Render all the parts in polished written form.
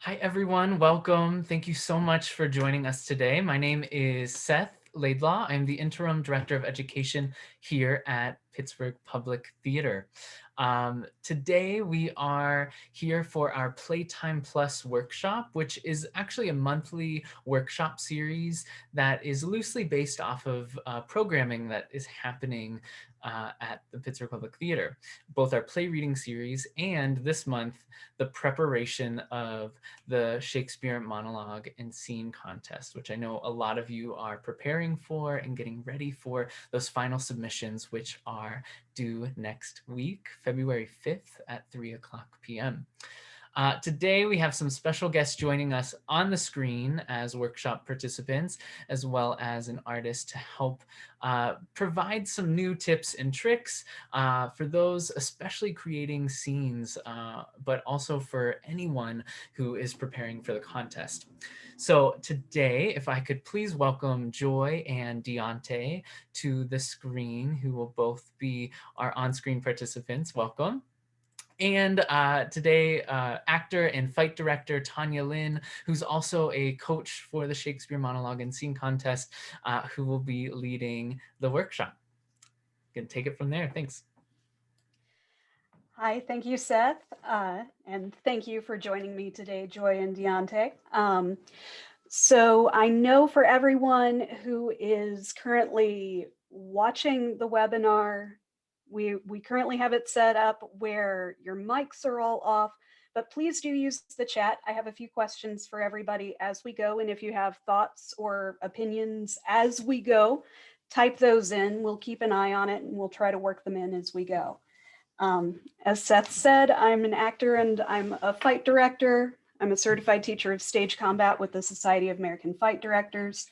Hi, everyone. Welcome. Thank you so much for joining us today. My name is Seth Laidlaw. I'm the Interim Director of Education here at Pittsburgh Public Theater. Today, we are here for our Playtime Plus workshop, which is actually a monthly workshop series that is loosely based off of programming that is happening at the Pittsburgh Public Theater. Both our play reading series and this month, the preparation of the Shakespeare monologue and scene contest, which I know a lot of you are preparing for and getting ready for those final submissions, which are due next week, February 5th at 3:00 p.m. Today, we have some special guests joining us on the screen as workshop participants, as well as an artist to help provide some new tips and tricks for those especially creating scenes, but also for anyone who is preparing for the contest. So today, if I could please welcome Joy and Deontay to the screen, who will both be our on-screen participants. Welcome. And today, actor and fight director Tonya Lynn, who's also a coach for the Shakespeare Monologue and Scene Contest, who will be leading the workshop. You can take it from there. Thanks. Hi, thank you, Seth, and thank you for joining me today, Joy and Deontay. So I know for everyone who is currently watching the webinar, we currently have it set up where your mics are all off, but please do use the chat. I have a few questions for everybody as we go, and if you have thoughts or opinions as we go, type those in. We'll keep an eye on it and we'll try to work them in as we go. As Seth said, I'm an actor and I'm a fight director. I'm a certified teacher of stage combat with the Society of American Fight Directors,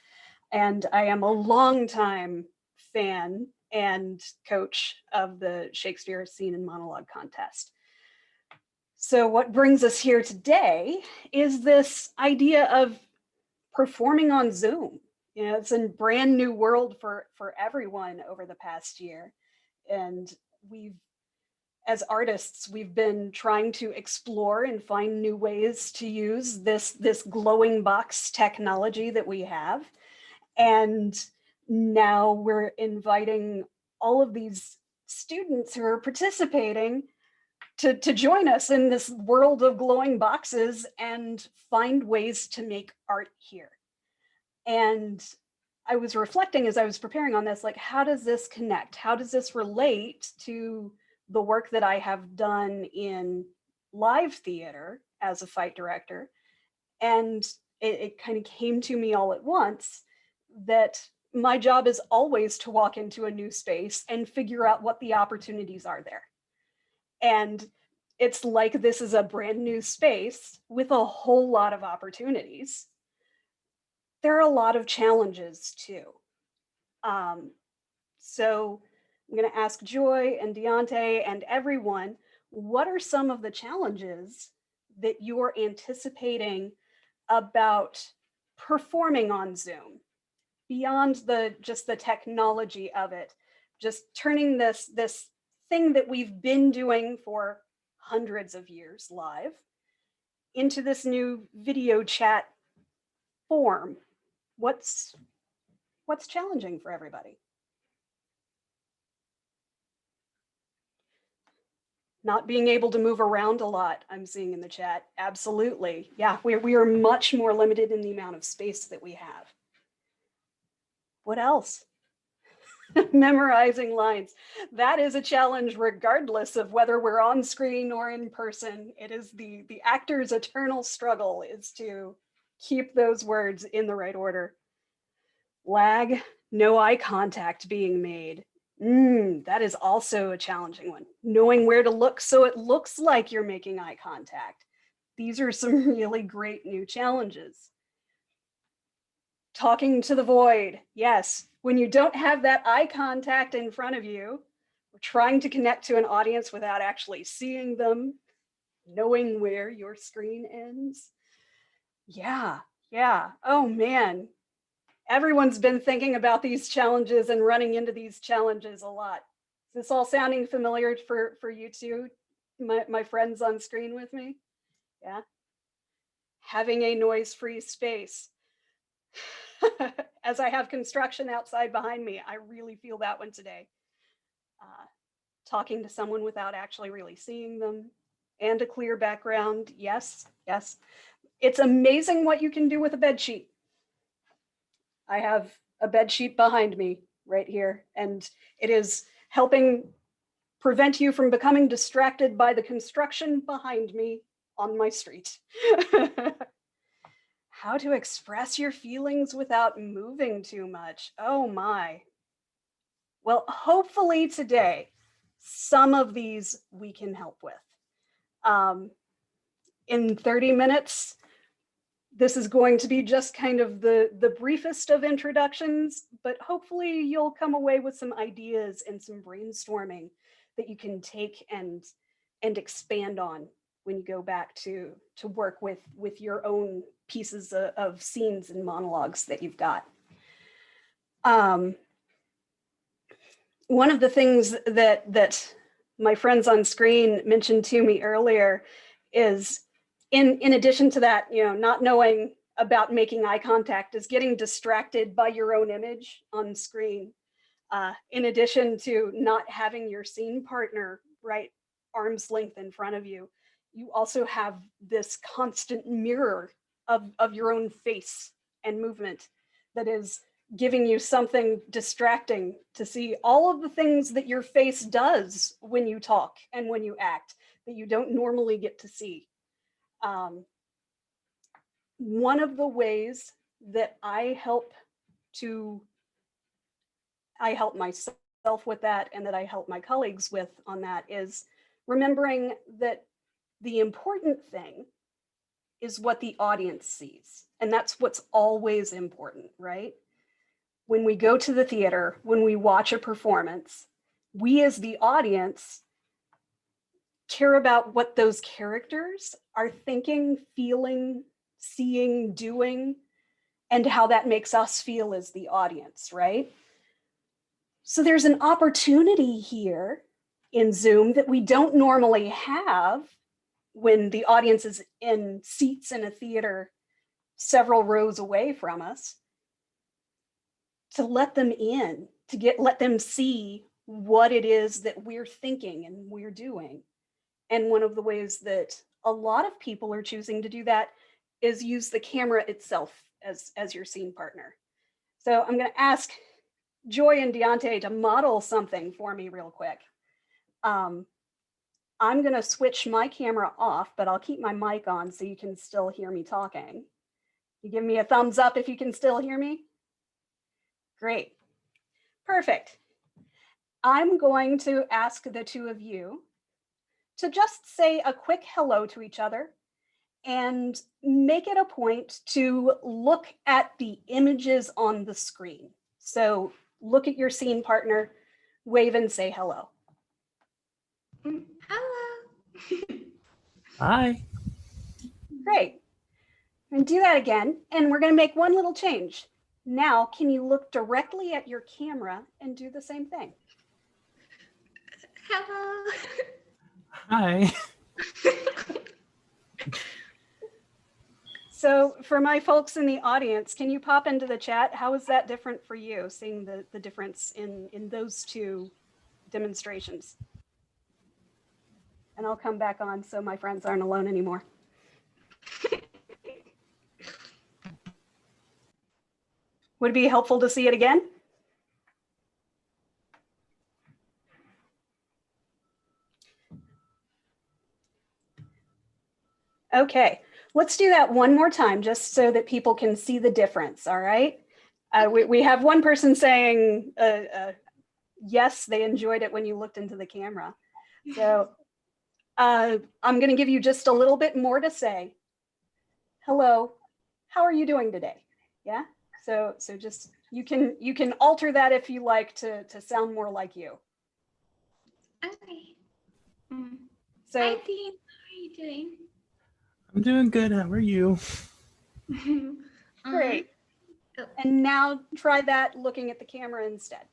and I am a longtime fan and coach of the Shakespeare Scene and Monologue Contest. So what brings us here today is this idea of performing on Zoom. It's a brand new world for everyone over the past year, and as artists, we've been trying to explore and find new ways to use this glowing box technology that we have. And now we're inviting all of these students who are participating to join us in this world of glowing boxes and find ways to make art here. And I was reflecting as I was preparing on this, like, how does this connect? How does this relate to the work that I have done in live theater as a fight director? And it kind of came to me all at once that my job is always to walk into a new space and figure out what the opportunities are there. And it's like this is a brand new space with a whole lot of opportunities. There are a lot of challenges too. Um, so I'm going to ask Joy and Deontay and everyone, what are some of the challenges that you're anticipating about performing on Zoom beyond just the technology of it, just turning this thing that we've been doing for hundreds of years live into this new video chat form? What's challenging for everybody? Not being able to move around a lot, I'm seeing in the chat. Absolutely. Yeah, we are much more limited in the amount of space that we have. What else? Memorizing lines. That is a challenge regardless of whether we're on screen or in person. It is the actor's eternal struggle is to keep those words in the right order. Lag, no eye contact being made. That is also a challenging one. Knowing where to look so it looks like you're making eye contact. These are some really great new challenges. Talking to the void. Yes, when you don't have that eye contact in front of you, we're trying to connect to an audience without actually seeing them, knowing where your screen ends. Yeah. Oh man, everyone's been thinking about these challenges and running into these challenges a lot. Is this all sounding familiar for you two, my friends on screen with me? Yeah. having a noise-free space. As I have construction outside behind me, I really feel that one today. Talking to someone without actually really seeing them, and a clear background. Yes, yes. It's amazing what you can do with a bed sheet. I have a bed sheet behind me right here, and it is helping prevent you from becoming distracted by the construction behind me on my street. How to express your feelings without moving too much. Oh my. Well, hopefully today, some of these we can help with. In 30 minutes, this is going to be just kind of the briefest of introductions, but hopefully you'll come away with some ideas and some brainstorming that you can take and expand on when you go back to work with your own pieces of scenes and monologues that you've got. One of the things that my friends on screen mentioned to me earlier is, in addition to that, not knowing about making eye contact, is getting distracted by your own image on screen. In addition to not having your scene partner right arm's length in front of you, you also have this constant mirror of your own face and movement that is giving you something distracting to see all of the things that your face does when you talk and when you act that you don't normally get to see. One of the ways that I help myself with that, and that I help my colleagues with on that, is remembering that the important thing is what the audience sees. And that's what's always important, right? When we go to the theater, when we watch a performance, we as the audience care about what those characters are thinking, feeling, seeing, doing, and how that makes us feel as the audience, right? So there's an opportunity here in Zoom that we don't normally have when the audience is in seats in a theater several rows away from us, to let them in, let them see what it is that we're thinking and we're doing. And one of the ways that a lot of people are choosing to do that is use the camera itself as your scene partner. So I'm going to ask Joy and Deontay to model something for me real quick. I'm going to switch my camera off, but I'll keep my mic on so you can still hear me talking. You give me a thumbs up if you can still hear me. Great. Perfect. I'm going to ask the two of you to just say a quick hello to each other and make it a point to look at the images on the screen. So look at your scene partner, wave and say hello. Hello. Hi. Great. And do that again. And we're going to make one little change. Now, can you look directly at your camera and do the same thing? Hello. Hi. So for my folks in the audience, can you pop into the chat? How is that different for you, seeing the difference in those two demonstrations? And I'll come back on so my friends aren't alone anymore. Would it be helpful to see it again? Okay, let's do that one more time just so that people can see the difference, all right? We have one person saying, yes, they enjoyed it when you looked into the camera. So I'm gonna give you just a little bit more to say. Hello, how are you doing today? Yeah, so just, you can alter that if you like to sound more like you. Okay. So, Hi, Dean. How are you doing? I'm doing good. How are you? great. And now try that looking at the camera instead.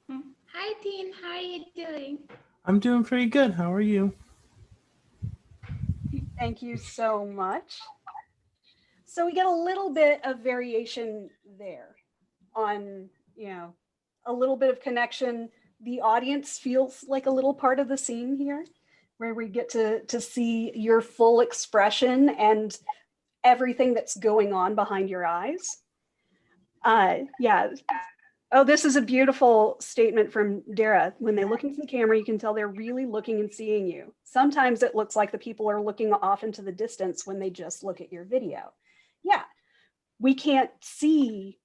Hi, Dean. How are you doing? I'm doing pretty good. How are you? Thank you so much. So we get a little bit of variation there on, a little bit of connection. The audience feels like a little part of the scene here, where we get to see your full expression and everything that's going on behind your eyes. Yeah. Oh, this is a beautiful statement from Dara. When they look into the camera, you can tell they're really looking and seeing you. Sometimes it looks like the people are looking off into the distance when they just look at your video. Yeah, we can't see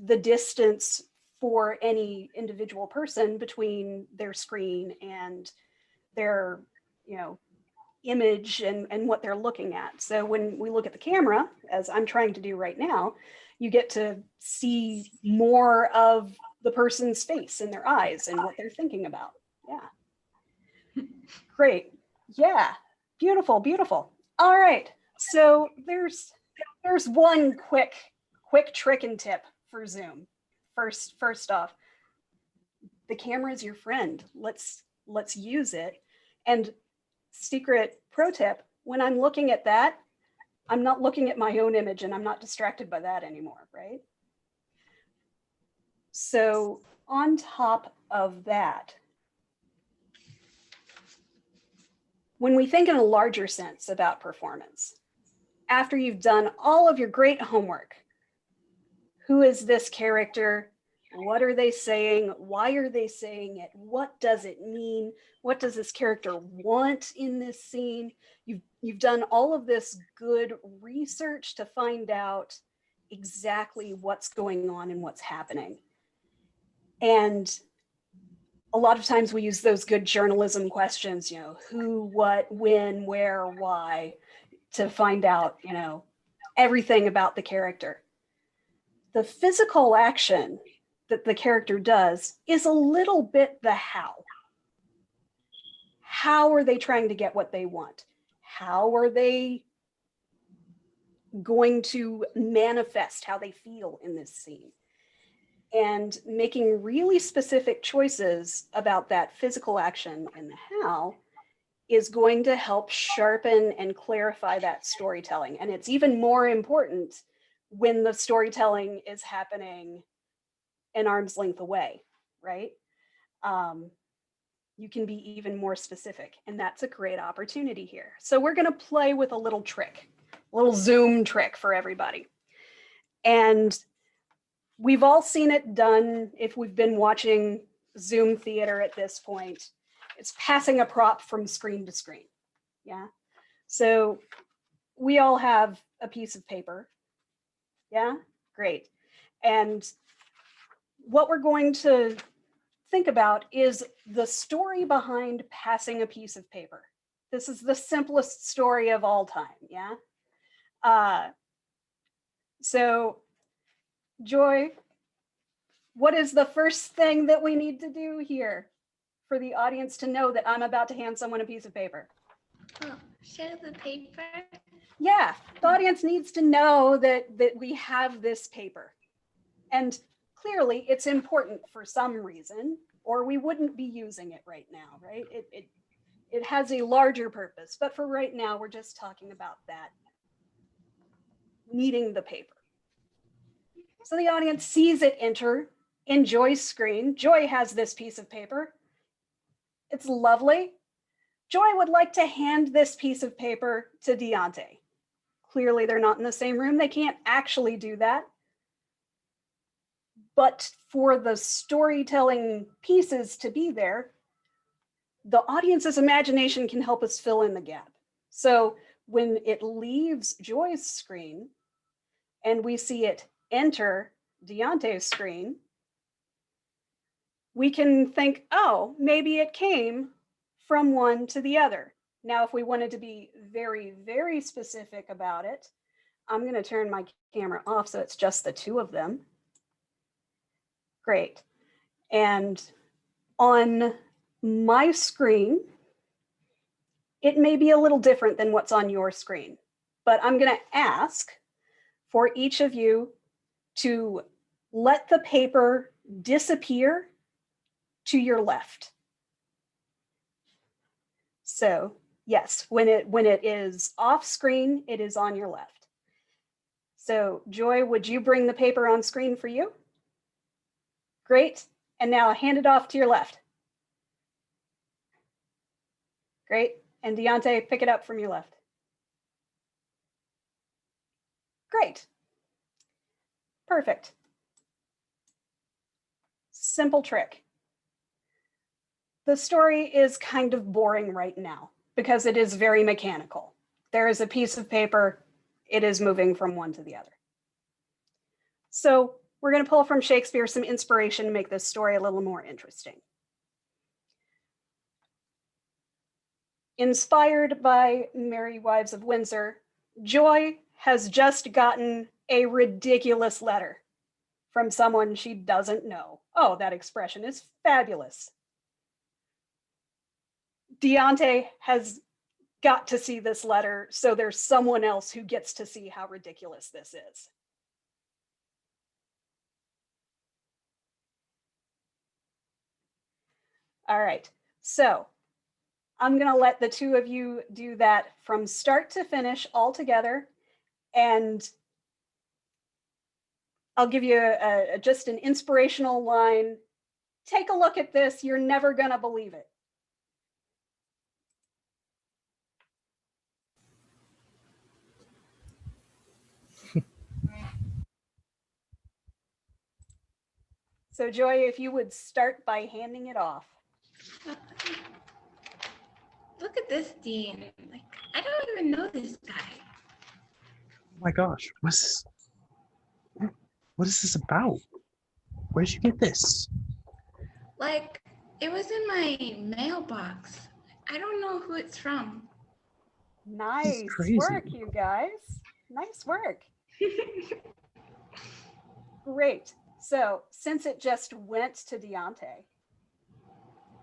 the distance for any individual person between their screen and their, image and what they're looking at. So when we look at the camera, as I'm trying to do right now, you get to see more of the person's face and their eyes and what they're thinking about. Yeah. Great. Yeah. Beautiful, beautiful. All right. So there's one quick trick and tip for Zoom. First off, the camera is your friend. Let's use it. And secret pro tip, when I'm looking at that, I'm not looking at my own image and I'm not distracted by that anymore, right? So on top of that, when we think in a larger sense about performance, after you've done all of your great homework, who is this character? What are they saying? Why are they saying it? What does it mean? What does this character want in this scene? You've done all of this good research to find out exactly what's going on and what's happening. And a lot of times we use those good journalism questions, who, what, when, where, why, to find out, everything about the character. The physical action that the character does is a little bit the how. How are they trying to get what they want? How are they going to manifest how they feel in this scene? And making really specific choices about that physical action and the how is going to help sharpen and clarify that storytelling. And it's even more important when the storytelling is happening an arm's length away, right? You can be even more specific, and that's a great opportunity here. So we're going to play with a little trick, a little Zoom trick for everybody. And we've all seen it done if we've been watching Zoom theater at this point. It's passing a prop from screen to screen. Yeah. So we all have a piece of paper. Yeah, great. And what we're going to think about is the story behind passing a piece of paper. This is the simplest story of all time, yeah? So, Joy, what is the first thing that we need to do here for the audience to know that I'm about to hand someone a piece of paper? Oh, show the paper. Yeah, the audience needs to know that we have this paper. And clearly it's important for some reason, or we wouldn't be using it right now, right? It has a larger purpose, but for right now, we're just talking about that, needing the paper. So the audience sees it enter in Joy's screen. Joy has this piece of paper. It's lovely. Joy would like to hand this piece of paper to Deontay. Clearly they're not in the same room. They can't actually do that. But for the storytelling pieces to be there, the audience's imagination can help us fill in the gap. So when it leaves Joy's screen and we see it enter Deontay's screen, we can think, oh, maybe it came from one to the other. Now, if we wanted to be very, very specific about it, I'm going to turn my camera off so it's just the two of them. Great. And on my screen, it may be a little different than what's on your screen, but I'm going to ask for each of you to let the paper disappear to your left. So yes, when it is off screen, it is on your left. So Joy, would you bring the paper on screen for you? Great. And now hand it off to your left. Great. And Deontay, pick it up from your left. Great. Perfect. Simple trick. The story is kind of boring right now because it is very mechanical. There is a piece of paper, it is moving from one to the other. So we're going to pull from Shakespeare some inspiration to make this story a little more interesting. Inspired by Merry Wives of Windsor, Joy has just gotten a ridiculous letter from someone she doesn't know. Oh, that expression is fabulous. Deontay has got to see this letter, so there's someone else who gets to see how ridiculous this is. All right, so I'm gonna let the two of you do that from start to finish all together, and I'll give you just an inspirational line. Take a look at this, you're never gonna believe it. So Joy, if you would start by handing it off. Look at this, Dean. Like, I don't even know this guy. Oh my gosh, what's this? What is this about? Where did you get this? Like, it was in my mailbox. I don't know who it's from. Nice crazy. work, you guys. Nice work. Great. So since it just went to Deontay,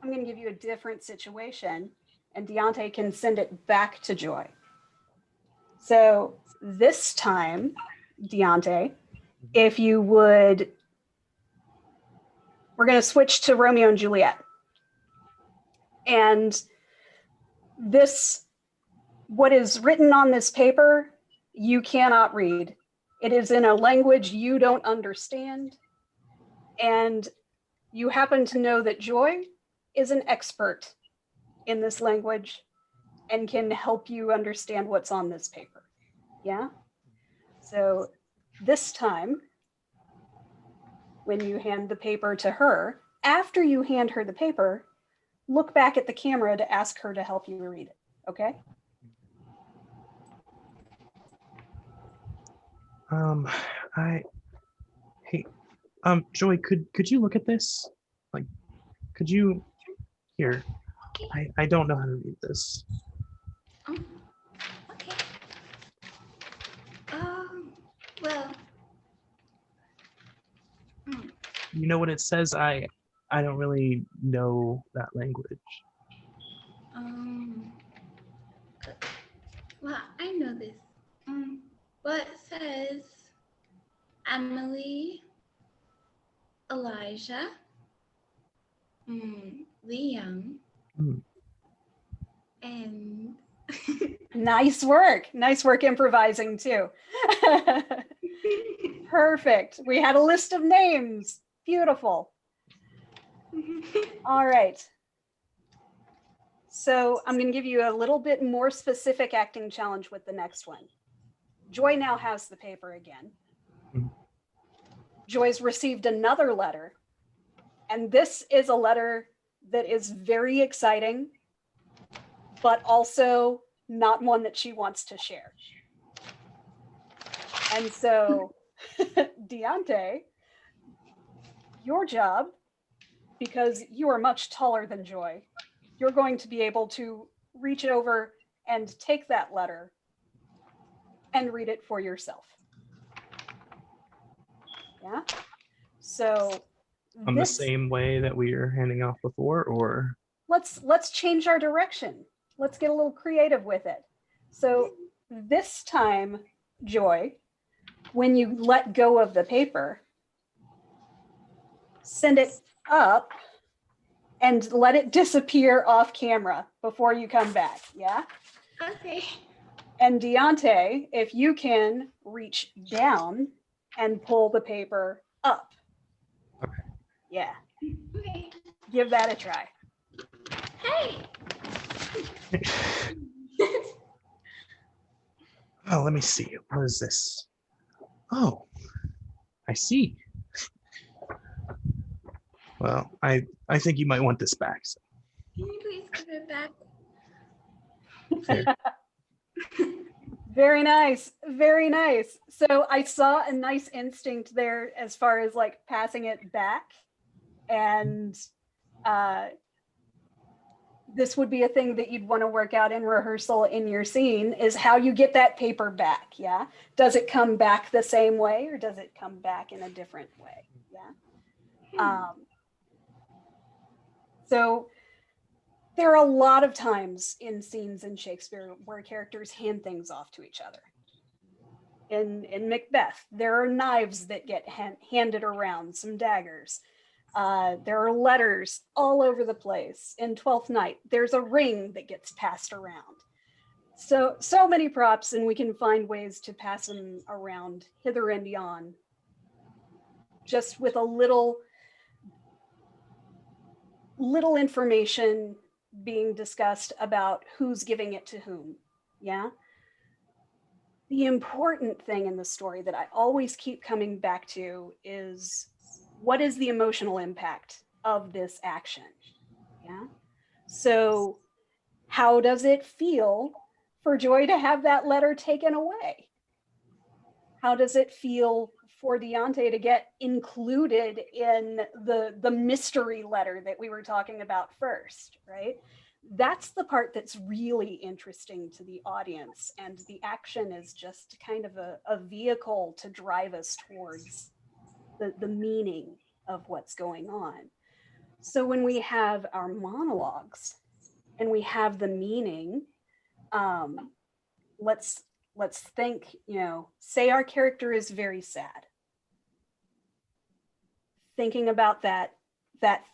I'm going to give you a different situation, and Deontay can send it back to Joy. So this time, Deontay, if you would, we're going to switch to Romeo and Juliet. And this, what is written on this paper, you cannot read. It is in a language you don't understand. And you happen to know that Joy is an expert in this language and can help you understand what's on this paper. Yeah? So this time, when you hand the paper to her, after you hand her the paper, look back at the camera to ask her to help you read it, okay? Hey, Joy, could you look at this? Like, could you, here, I don't know how to read this. Okay. Well. You know what it says? I don't really know that language. Well, I know this. Well, it says Emily, Elijah, Liam, and Nice work. Nice work improvising too. Perfect. We had a list of names. Beautiful. All right. So I'm going to give you a little bit more specific acting challenge with the next one. Joy now has the paper again. Joy's received another letter. And this is a letter that is very exciting, but also not one that she wants to share. And so, Deontay, your job, because you are much taller than Joy, you're going to be able to reach over and take that letter and read it for yourself. Yeah? So On the same way that we were handing off before, or? Let's change our direction. Let's get a little creative with it. So this time, Joy, when you let go of the paper, send it up and let it disappear off camera before you come back, yeah? Okay. And Deontay, if you can reach down and pull the paper up. Okay. Yeah, Okay. give that a try. Hey. Oh, let me see. What is this? Oh, I see. Well, I think you might want this back. So Can you please give it back? here. Very nice. Very nice. So I saw a nice instinct there as far as like passing it back. And this would be a thing that you'd want to work out in rehearsal in your scene is how you get that paper back. Yeah. Does it come back the same way or does it come back in a different way? Yeah. So there are a lot of times in scenes in Shakespeare where characters hand things off to each other. In Macbeth, there are knives that get handed around, some daggers. There are letters all over the place. In Twelfth Night, there's a ring that gets passed around. So many props, and we can find ways to pass them around hither and yon, just with a little information being discussed about who's giving it to whom. Yeah. The important thing in the story that I always keep coming back to is what is the emotional impact of this action? Yeah. So, how does it feel for Joy to have that letter taken away? How does it feel for Deontay to get included in the mystery letter that we were talking about first, right? That's the part that's really interesting to the audience, and the action is just kind of a vehicle to drive us towards the meaning of what's going on. So when we have our monologues and we have the meaning, let's think, say our character is very sad. Thinking about that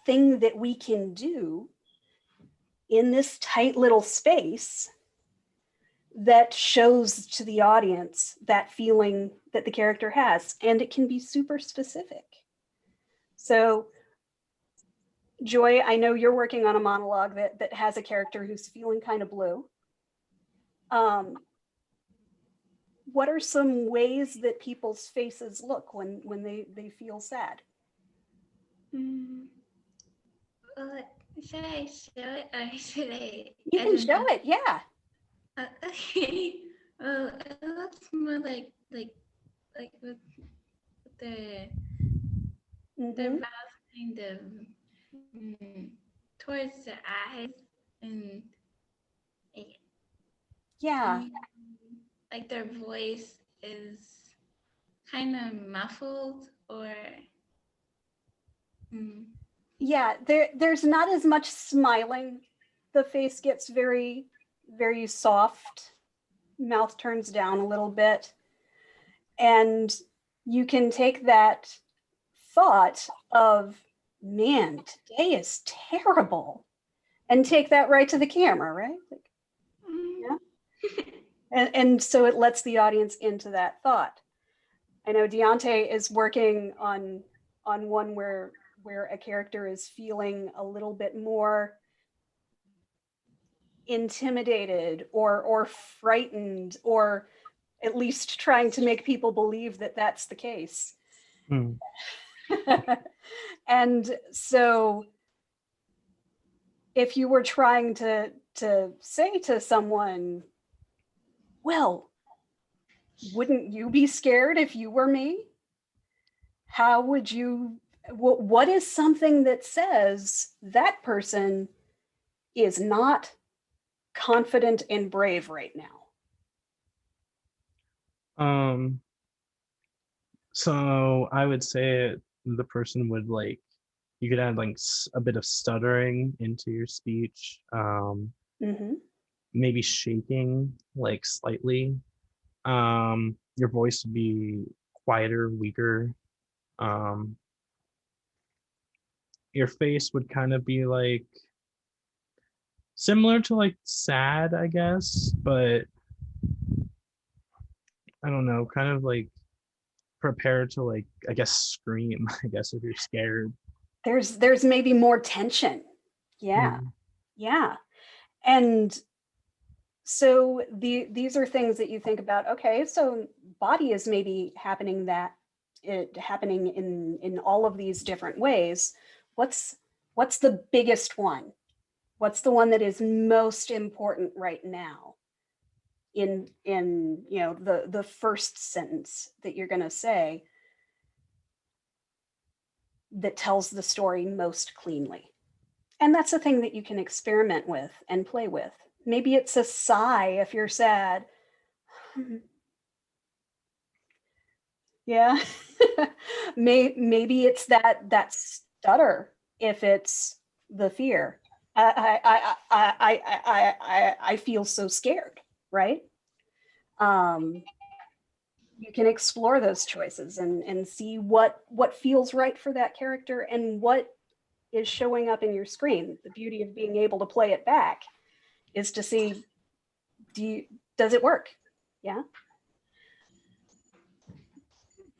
thing that we can do in this tight little space that shows to the audience that feeling that the character has, and it can be super specific. So Joy, I know you're working on a monologue that has a character who's feeling kind of blue. What are some ways that people's faces look when they feel sad? Should I show it or should I? You can show it, yeah. Okay. Well, it looks more like with the mouth kind of towards the eyes and yeah. Like their voice is kind of muffled or yeah, there's not as much smiling. The face gets very, very soft. Mouth turns down a little bit. And you can take that thought of, man, today is terrible, and take that right to the camera, right? Like, yeah. And so it lets the audience into that thought. I know Deontay is working on one where a character is feeling a little bit more intimidated or frightened, or at least trying to make people believe that that's the case. And so if you were trying to say to someone, well, wouldn't you be scared if you were me? How would you, what is something that says that person is not confident and brave right now? So I would say the person would you could add a bit of stuttering into your speech, maybe shaking slightly. Your voice would be quieter, weaker. Your face would kind of be similar to sad, I guess, but I don't know, kind of like prepare to like, I guess, scream, I guess, if you're scared. There's maybe more tension. Yeah. Mm. Yeah. And so these are things that you think about. Okay, so body is maybe happening in all of these different ways. What's the biggest one? What's the one that is most important right now in the first sentence that you're going to say that tells the story most cleanly? And that's a thing that you can experiment with and play with. Maybe it's a sigh if you're sad. Yeah. Maybe it's that stutter if it's the fear. I feel so scared, right? You can explore those choices and see what feels right for that character and what is showing up in your screen. The beauty of being able to play it back is to see, does it work? Yeah.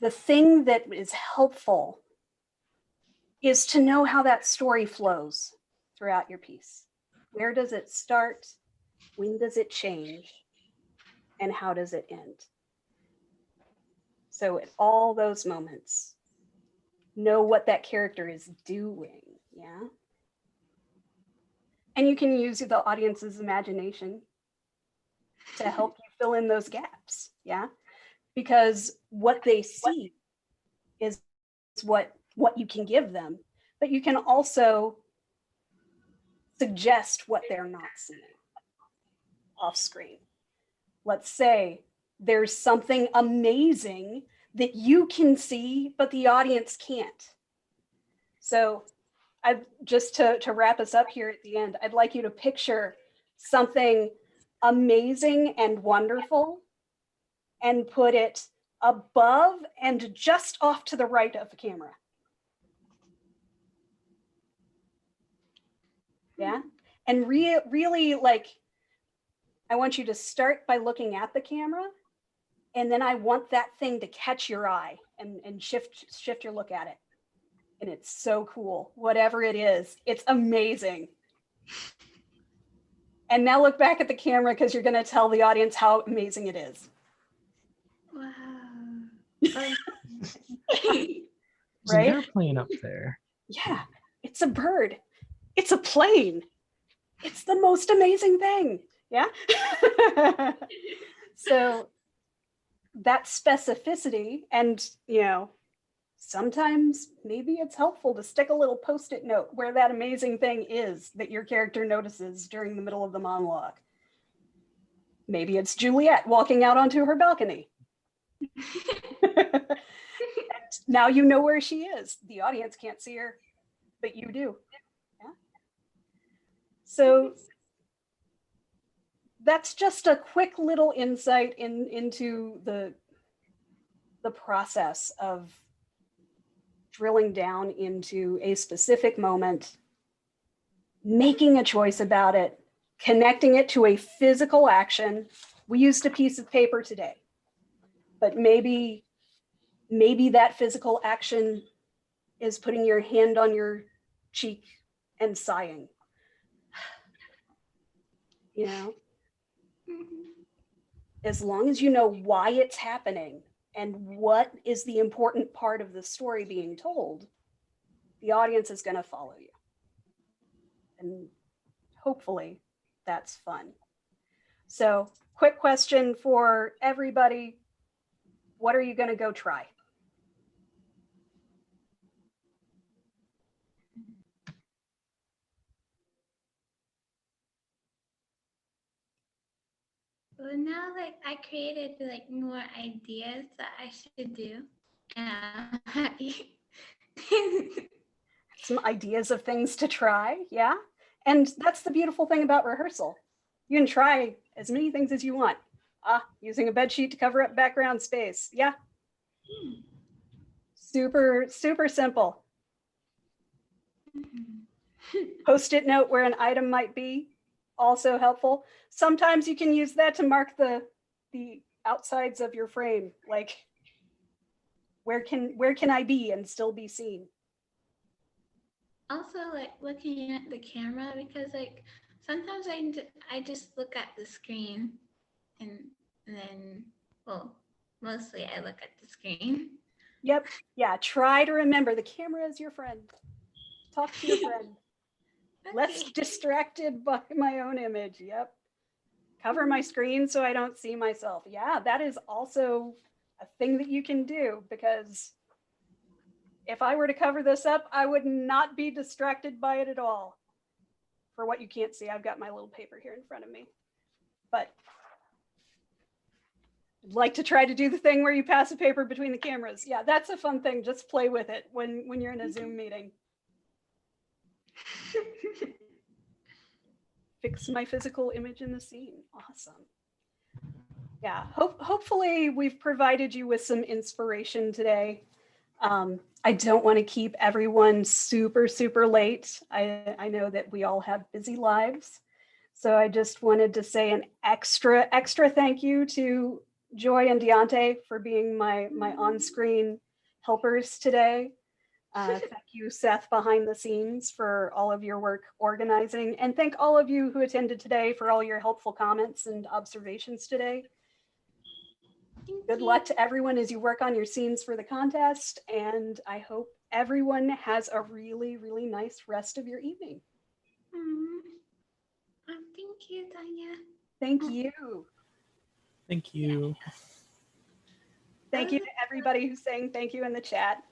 The thing that is helpful is to know how that story flows throughout your piece. Where does it start? When does it change? And how does it end? So at all those moments, know what that character is doing. Yeah. And you can use the audience's imagination to help you fill in those gaps. Yeah. Because what they see is what you can give them, but you can also suggest what they're not seeing off screen. Let's say there's something amazing that you can see, but the audience can't. So I just to wrap us up here at the end, I'd like you to picture something amazing and wonderful and put it above and just off to the right of the camera. Yeah. And really like, I want you to start by looking at the camera, and then I want that thing to catch your eye and shift your look at it. And it's so cool. Whatever it is, it's amazing. And now look back at the camera because you're going to tell the audience how amazing it is. Wow. There's an Right? airplane up there. Yeah, it's a bird. It's a plane. It's the most amazing thing. Yeah. So that specificity, and sometimes maybe it's helpful to stick a little post-it note where that amazing thing is that your character notices during the middle of the monologue. Maybe it's Juliet walking out onto her balcony. Now you know where she is. The audience can't see her, but you do. Yeah. So that's just a quick little insight into the process of drilling down into a specific moment, making a choice about it, connecting it to a physical action. We used a piece of paper today, but maybe that physical action is putting your hand on your cheek and sighing. As long as you know why it's happening and what is the important part of the story being told, the audience is going to follow you. And hopefully that's fun. So, quick question for everybody. What are you going to go try? Well, now like I created like more ideas that I should do, and I'm happy. Some ideas of things to try, yeah? And that's the beautiful thing about rehearsal. You can try as many things as you want. Using a bed sheet to cover up background space, yeah. Super, super simple. Post-it note where an item might be, also helpful. Sometimes you can use that to mark the outsides of your frame. Like, where can I be and still be seen? Also, like looking at the camera, because like sometimes I just look at the screen and then, well, mostly I look at the screen. Yep. Yeah. Try to remember the camera is your friend. Talk to your friend. Less Okay. distracted by my own image. Yep. Cover my screen so I don't see myself. Yeah, that is also a thing that you can do, because if I were to cover this up, I would not be distracted by it at all. For what you can't see, I've got my little paper here in front of me. But I'd like to try to do the thing where you pass a paper between the cameras. Yeah, that's a fun thing. Just play with it when you're in a Zoom meeting. Fix my physical image in the scene. Awesome. Yeah, hopefully we've provided you with some inspiration today. I don't want to keep everyone super, super late. I know that we all have busy lives. So I just wanted to say an extra thank you to Joy and Deontay for being my on-screen helpers today. Thank you, Seth, behind the scenes, for all of your work organizing. And thank all of you who attended today for all your helpful comments and observations today. Good luck to everyone as you work on your scenes for the contest. And I hope everyone has a really, really nice rest of your evening. Thank you, Tonya. Thank you. Thank you. Thank you to everybody who's saying thank you in the chat.